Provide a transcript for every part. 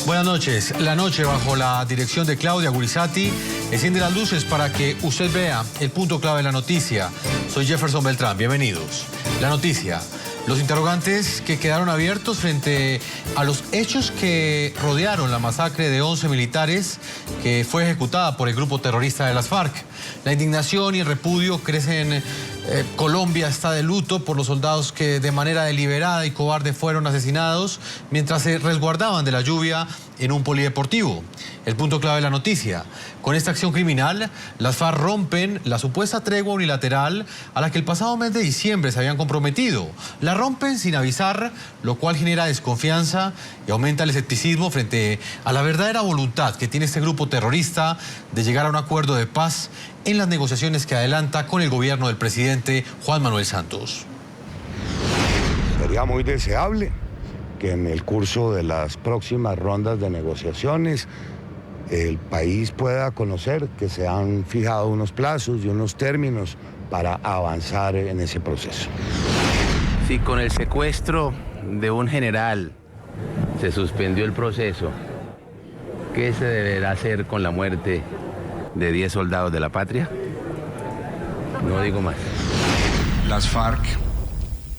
Buenas noches. La noche, bajo la dirección de Claudia Gurizati, enciende las luces para que usted vea el punto clave de la noticia. Soy Jefferson Beltrán, bienvenidos. La noticia: los interrogantes que quedaron abiertos frente a los hechos que rodearon la masacre de 11 militares que fue ejecutada por el grupo terrorista de las FARC. La indignación y el repudio crecen. Colombia está de luto por los soldados que de manera deliberada y cobarde fueron asesinados mientras se resguardaban de la lluvia en un polideportivo. El punto clave de la noticia: con esta acción criminal, las FARC rompen la supuesta tregua unilateral a la que el pasado mes de diciembre se habían comprometido. La rompen sin avisar, lo cual genera desconfianza y aumenta el escepticismo frente a la verdadera voluntad que tiene este grupo terrorista de llegar a un acuerdo de paz en las negociaciones que adelanta con el gobierno del presidente Juan Manuel Santos. Sería muy deseable que en el curso de las próximas rondas de negociaciones el país pueda conocer que se han fijado unos plazos y unos términos para avanzar en ese proceso. Si con el secuestro de un general se suspendió el proceso, ¿qué se deberá hacer con la muerte de 10 soldados de la patria? No digo más. Las FARC,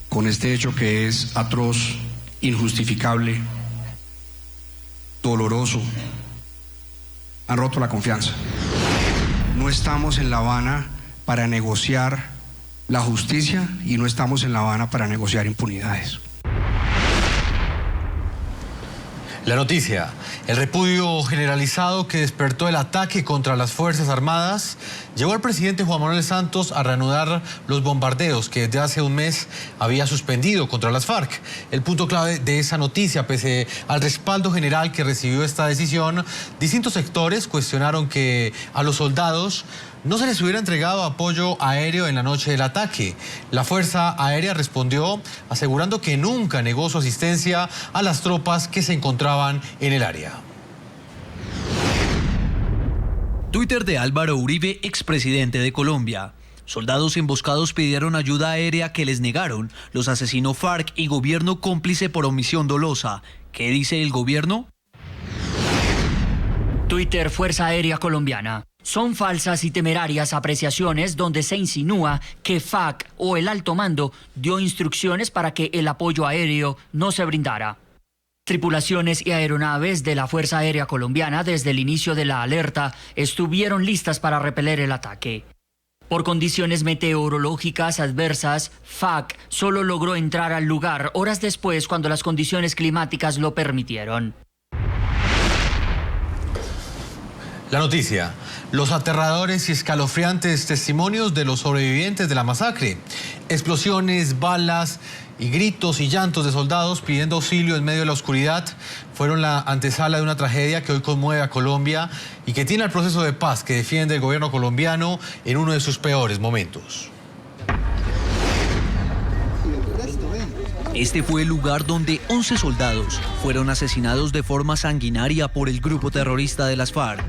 con este hecho que es atroz, injustificable, doloroso, han roto la confianza. No estamos en La Habana para negociar la justicia y no estamos en La Habana para negociar impunidades. La noticia: el repudio generalizado que despertó el ataque contra las Fuerzas Armadas llevó al presidente Juan Manuel Santos a reanudar los bombardeos que desde hace un mes había suspendido contra las FARC. El punto clave de esa noticia: pese al respaldo general que recibió esta decisión, distintos sectores cuestionaron que a los soldados no se les hubiera entregado apoyo aéreo en la noche del ataque. La Fuerza Aérea respondió asegurando que nunca negó su asistencia a las tropas que se encontraban en el área. Twitter de Álvaro Uribe, expresidente de Colombia. Soldados emboscados pidieron ayuda aérea que les negaron. Los asesinó FARC y gobierno cómplice por omisión dolosa. ¿Qué dice el gobierno? Twitter Fuerza Aérea Colombiana. Son falsas y temerarias apreciaciones donde se insinúa que FARC o el alto mando dio instrucciones para que el apoyo aéreo no se brindara. Tripulaciones y aeronaves de la Fuerza Aérea Colombiana desde el inicio de la alerta estuvieron listas para repeler el ataque. Por condiciones meteorológicas adversas, FARC solo logró entrar al lugar horas después cuando las condiciones climáticas lo permitieron. La noticia: los aterradores y escalofriantes testimonios de los sobrevivientes de la masacre. Explosiones, balas y gritos y llantos de soldados pidiendo auxilio en medio de la oscuridad fueron la antesala de una tragedia que hoy conmueve a Colombia y que tiene el proceso de paz que defiende el gobierno colombiano en uno de sus peores momentos. Este fue el lugar donde 11 soldados fueron asesinados de forma sanguinaria por el grupo terrorista de las FARC.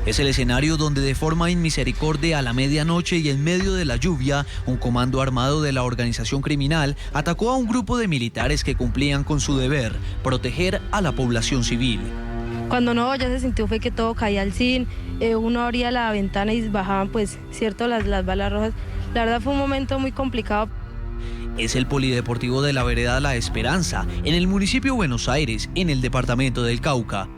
Es el escenario donde de forma inmisericordia a la medianoche y en medio de la lluvia, un comando armado de la organización criminal atacó a un grupo de militares que cumplían con su deber, proteger a la población civil. Cuando no, ya se sintió fue que todo caía al zinc, uno abría la ventana y bajaban las balas rojas. La verdad fue un momento muy complicado. Es el polideportivo de la vereda La Esperanza, en el municipio de Buenos Aires, en el departamento del Cauca.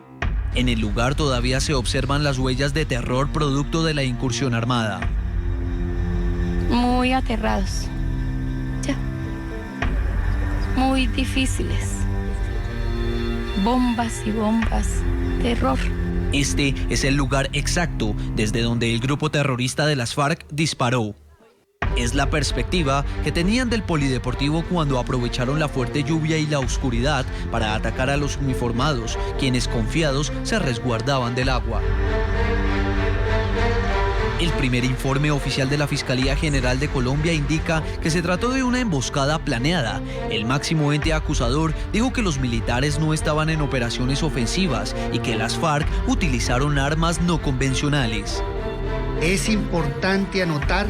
En el lugar todavía se observan las huellas de terror producto de la incursión armada. Muy aterrados. Ya. Muy difíciles. Bombas y bombas. Terror. Este es el lugar exacto desde donde el grupo terrorista de las FARC disparó. Es la perspectiva que tenían del polideportivo cuando aprovecharon la fuerte lluvia y la oscuridad para atacar a los uniformados, quienes confiados se resguardaban del agua. El primer informe oficial de la Fiscalía General de Colombia indica que se trató de una emboscada planeada. El máximo ente acusador dijo que los militares no estaban en operaciones ofensivas y que las FARC utilizaron armas no convencionales. Es importante anotar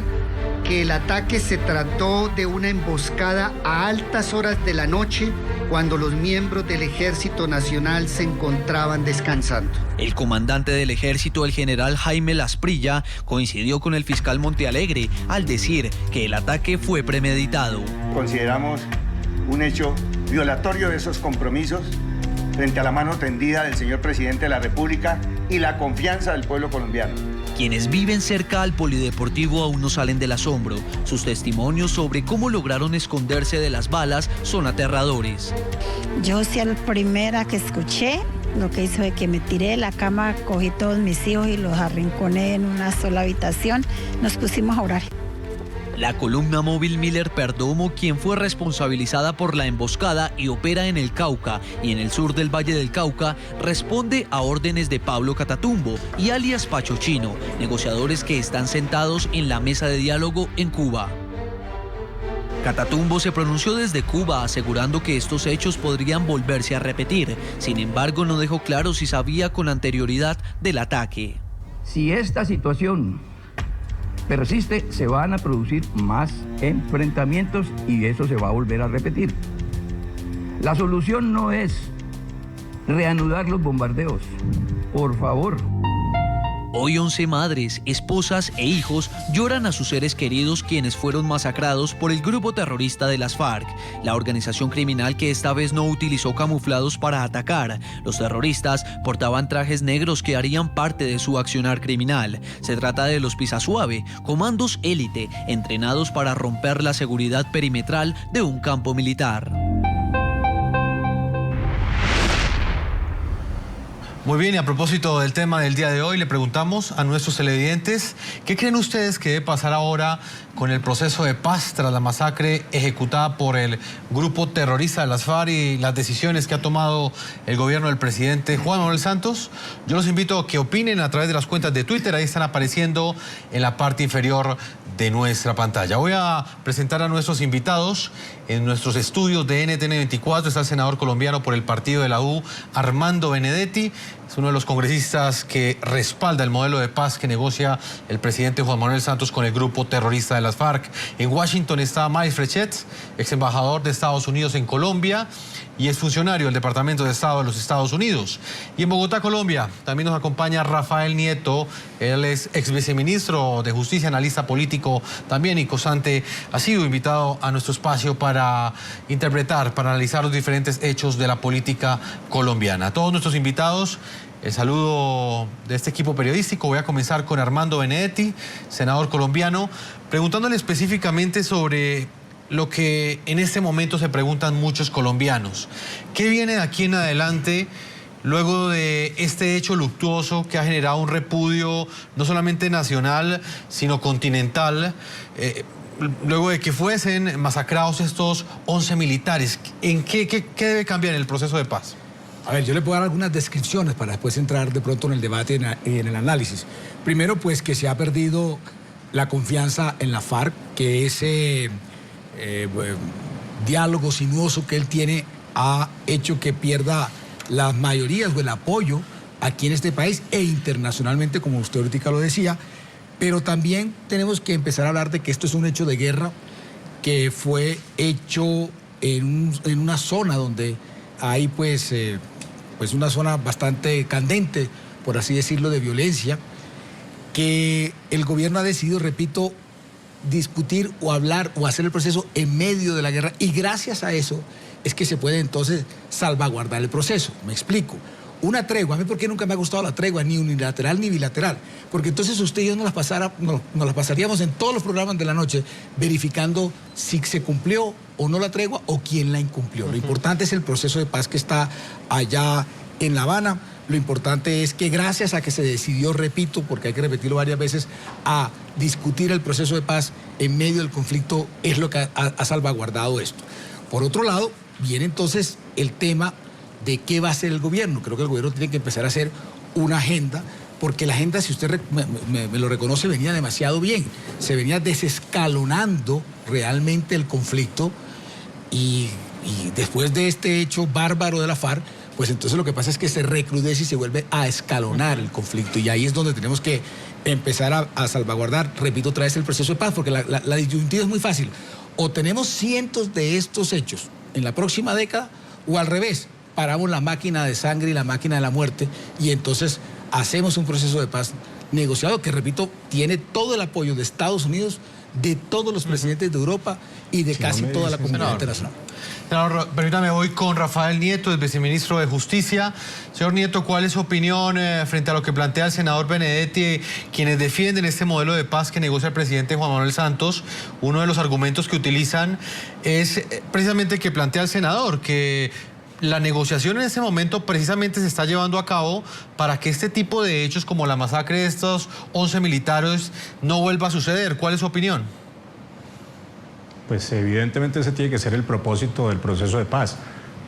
que el ataque se trató de una emboscada a altas horas de la noche cuando los miembros del Ejército Nacional se encontraban descansando. El comandante del ejército, el general Jaime Lasprilla, coincidió con el fiscal Montealegre al decir que el ataque fue premeditado. Consideramos un hecho violatorio de esos compromisos frente a la mano tendida del señor presidente de la República y la confianza del pueblo colombiano. Quienes viven cerca al polideportivo aún no salen del asombro. Sus testimonios sobre cómo lograron esconderse de las balas son aterradores. Yo sí, la primera que escuché, lo que hizo fue que me tiré de la cama, cogí todos mis hijos y los arrinconé en una sola habitación. Nos pusimos a orar. La columna móvil Miller Perdomo, quien fue responsabilizada por la emboscada y opera en el Cauca y en el sur del Valle del Cauca, responde a órdenes de Pablo Catatumbo y alias Pacho Chino, negociadores que están sentados en la mesa de diálogo en Cuba. Catatumbo se pronunció desde Cuba asegurando que estos hechos podrían volverse a repetir. Sin embargo, no dejó claro si sabía con anterioridad del ataque. Si esta situación persiste, se van a producir más enfrentamientos y eso se va a volver a repetir. La solución no es reanudar los bombardeos, por favor. Hoy 11 madres, esposas e hijos lloran a sus seres queridos quienes fueron masacrados por el grupo terrorista de las FARC, la organización criminal que esta vez no utilizó camuflados para atacar. Los terroristas portaban trajes negros que harían parte de su accionar criminal. Se trata de los Pisasuave, comandos élite entrenados para romper la seguridad perimetral de un campo militar. Muy bien, y a propósito del tema del día de hoy, le preguntamos a nuestros televidentes ¿qué creen ustedes que debe pasar ahora con el proceso de paz tras la masacre ejecutada por el grupo terrorista de las FARC y las decisiones que ha tomado el gobierno del presidente Juan Manuel Santos? Yo los invito a que opinen a través de las cuentas de Twitter, ahí están apareciendo en la parte inferior de nuestra pantalla. Voy a presentar a nuestros invitados. En nuestros estudios de NTN 24 está el senador colombiano por el partido de la U, Armando Benedetti. Es uno de los congresistas que respalda el modelo de paz que negocia el presidente Juan Manuel Santos con el grupo terrorista de las FARC. En Washington está Mike Frechet, ex embajador de Estados Unidos en Colombia y es funcionario del Departamento de Estado de los Estados Unidos. Y en Bogotá, Colombia, también nos acompaña Rafael Nieto. Él es ex viceministro de Justicia, analista político también y constante. Ha sido invitado a nuestro espacio para interpretar, para analizar los diferentes hechos de la política colombiana. A todos nuestros invitados, el saludo de este equipo periodístico. Voy a comenzar con Armando Benedetti, senador colombiano, preguntándole específicamente sobre lo que en este momento se preguntan muchos colombianos. ¿Qué viene de aquí en adelante luego de este hecho luctuoso que ha generado un repudio no solamente nacional, sino continental? Luego de que fuesen masacrados estos 11 militares, ¿en qué debe cambiar en el proceso de paz? A ver, yo le puedo dar algunas descripciones para después entrar de pronto en el debate, en el análisis. Primero, pues que se ha perdido la confianza en la FARC, que ese diálogo sinuoso que él tiene ha hecho que pierda las mayorías o el apoyo aquí en este país e internacionalmente, como usted ahorita lo decía. Pero también tenemos que empezar a hablar de que esto es un hecho de guerra que fue hecho en una zona donde hay pues una zona bastante candente, por así decirlo, de violencia, que el gobierno ha decidido, repito, discutir o hablar o hacer el proceso en medio de la guerra, y gracias a eso es que se puede entonces salvaguardar el proceso. Me explico. Una tregua, a mí porque nunca me ha gustado la tregua, ni unilateral ni bilateral, porque entonces usted y yo nos las pasaríamos en todos los programas de la noche verificando si se cumplió o no la tregua o quién la incumplió. Lo importante es el proceso de paz que está allá en La Habana. Lo importante es que gracias a que se decidió, repito, porque hay que repetirlo varias veces, a discutir el proceso de paz en medio del conflicto, es lo que ha salvaguardado esto. Por otro lado, viene entonces el tema de qué va a hacer el gobierno. Creo que el gobierno tiene que empezar a hacer una agenda, porque la agenda, si usted me lo reconoce, venía demasiado bien. Se venía desescalonando realmente el conflicto y después de este hecho bárbaro de la FARC, pues entonces lo que pasa es que se recrudece y se vuelve a escalonar el conflicto. Y ahí es donde tenemos que empezar a salvaguardar, repito otra vez, el proceso de paz, porque la disyuntiva es muy fácil. O tenemos cientos de estos hechos en la próxima década, o al revés, paramos la máquina de sangre y la máquina de la muerte, y entonces hacemos un proceso de paz negociado que, repito, tiene todo el apoyo de Estados Unidos, de todos los presidentes de Europa y de casi toda la comunidad internacional. Senador, permítame, voy con Rafael Nieto, el viceministro de Justicia. Señor Nieto, ¿cuál es su opinión frente a lo que plantea el senador Benedetti, quienes defienden este modelo de paz que negocia el presidente Juan Manuel Santos? Uno de los argumentos que utilizan es precisamente que plantea el senador, que la negociación en este momento precisamente se está llevando a cabo para que este tipo de hechos como la masacre de estos 11 militares no vuelva a suceder. ¿Cuál es su opinión? Pues evidentemente ese tiene que ser el propósito del proceso de paz,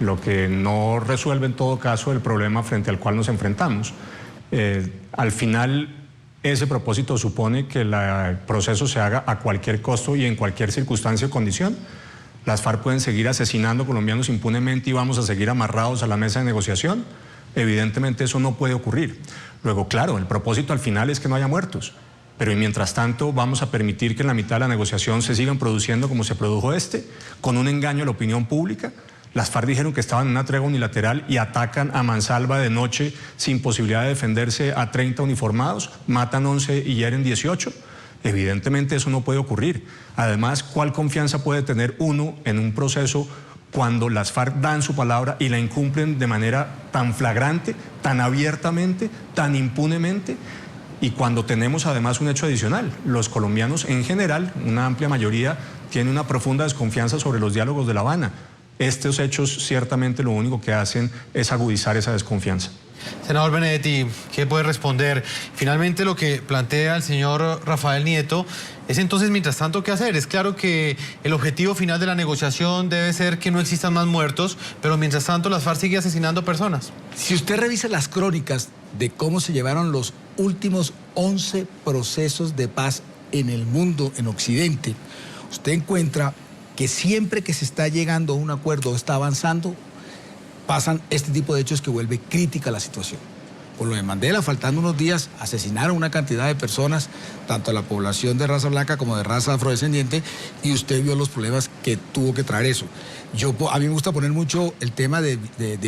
lo que no resuelve en todo caso el problema frente al cual nos enfrentamos. Al final, ese propósito supone que el proceso se haga a cualquier costo y en cualquier circunstancia o condición. Las FARC pueden seguir asesinando colombianos impunemente y vamos a seguir amarrados a la mesa de negociación. Evidentemente eso no puede ocurrir. Luego, claro, el propósito al final es que no haya muertos. Pero mientras tanto vamos a permitir que en la mitad de la negociación se sigan produciendo como se produjo con un engaño a la opinión pública. Las FARC dijeron que estaban en una tregua unilateral y atacan a mansalva de noche sin posibilidad de defenderse a 30 uniformados, matan 11 y hieren 18. Evidentemente eso no puede ocurrir. Además, ¿cuál confianza puede tener uno en un proceso cuando las FARC dan su palabra y la incumplen de manera tan flagrante, tan abiertamente, tan impunemente? Y cuando tenemos además un hecho adicional, los colombianos en general, una amplia mayoría, tienen una profunda desconfianza sobre los diálogos de La Habana. Estos hechos ciertamente lo único que hacen es agudizar esa desconfianza. Senador Benedetti, ¿qué puede responder? Finalmente lo que plantea el señor Rafael Nieto es entonces, mientras tanto, ¿qué hacer? Es claro que el objetivo final de la negociación debe ser que no existan más muertos, pero mientras tanto las FARC sigue asesinando personas. Si usted revisa las crónicas de cómo se llevaron los últimos 11 procesos de paz en el mundo, en Occidente, usted encuentra que siempre que se está llegando a un acuerdo o está avanzando, pasan este tipo de hechos que vuelve crítica la situación. Con lo de Mandela, faltando unos días, asesinaron una cantidad de personas, tanto a la población de raza blanca como de raza afrodescendiente, y usted vio los problemas que tuvo que traer eso. A mí me gusta poner mucho el tema de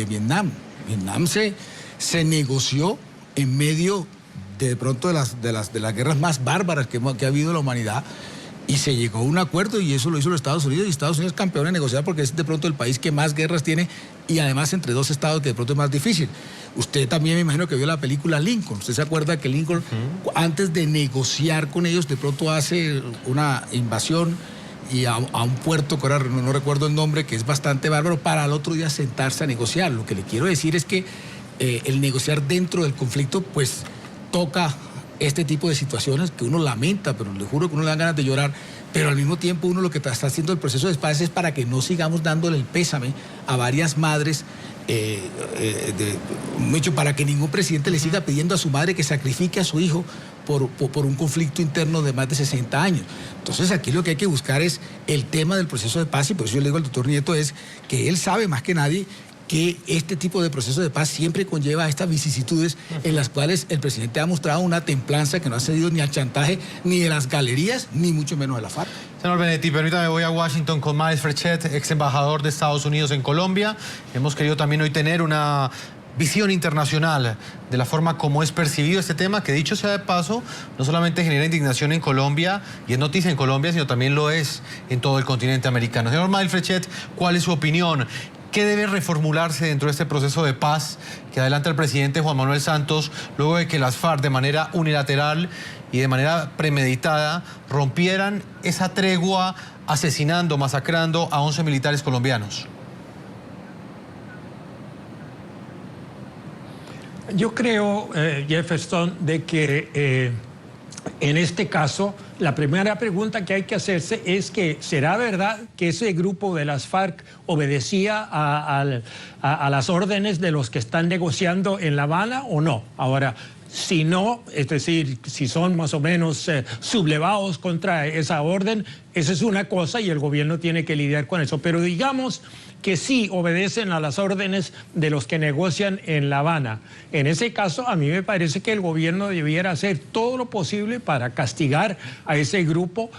Vietnam. Vietnam se negoció en medio de pronto de las guerras más bárbaras que ha habido en la humanidad, y se llegó a un acuerdo, y eso lo hizo los Estados Unidos, y Estados Unidos es campeón en negociar porque es de pronto el país que más guerras tiene, y además entre dos estados que de pronto es más difícil. Usted también me imagino que vio la película Lincoln. ¿Usted se acuerda que Lincoln, antes de negociar con ellos, de pronto hace una invasión y a un puerto, que ahora no recuerdo el nombre, que es bastante bárbaro, para al otro día sentarse a negociar? Lo que le quiero decir es que el negociar dentro del conflicto, pues toca este tipo de situaciones que uno lamenta, pero le juro que uno le dan ganas de llorar, pero al mismo tiempo uno lo que está haciendo el proceso de paz es para que no sigamos dándole el pésame a varias madres, para que ningún presidente le siga pidiendo a su madre que sacrifique a su hijo por un conflicto interno de más de 60 años. Entonces aquí lo que hay que buscar es el tema del proceso de paz, y por eso yo le digo al doctor Nieto es que él sabe más que nadie que este tipo de proceso de paz siempre conlleva estas vicisitudes en las cuales el presidente ha mostrado una templanza que no ha cedido ni al chantaje, ni de las galerías, ni mucho menos de la FARC. Señor Benedetti, permítame, voy a Washington con Miles Frechet, ex embajador de Estados Unidos en Colombia. Hemos querido también hoy tener una visión internacional de la forma como es percibido este tema, que dicho sea de paso, no solamente genera indignación en Colombia y es noticia en Colombia, sino también lo es en todo el continente americano. Señor Miles Frechet, ¿cuál es su opinión? ¿Qué debe reformularse dentro de este proceso de paz que adelanta el presidente Juan Manuel Santos luego de que las FARC de manera unilateral y de manera premeditada rompieran esa tregua asesinando, masacrando a 11 militares colombianos? Yo creo, Jefferson, de que en este caso, la primera pregunta que hay que hacerse es que ¿será verdad que ese grupo de las FARC obedecía a las órdenes de los que están negociando en La Habana o no? Ahora, Si no, es decir, si son más o menos sublevados contra esa orden, esa es una cosa y el gobierno tiene que lidiar con eso. Pero digamos que sí obedecen a las órdenes de los que negocian en La Habana. En ese caso, a mí me parece que el gobierno debiera hacer todo lo posible para castigar a ese grupo,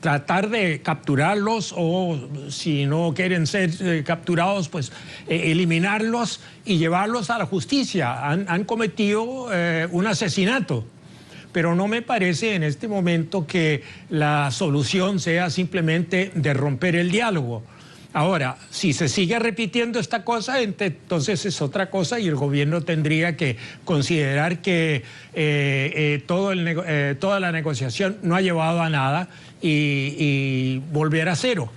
tratar de capturarlos o si no quieren ser capturados, pues eliminarlos y llevarlos a la justicia. Han cometido un asesinato. Pero no me parece en este momento que la solución sea simplemente de romper el diálogo. Ahora, si se sigue repitiendo esta cosa, entonces es otra cosa y el gobierno tendría que considerar que toda la negociación no ha llevado a nada y volver a cero.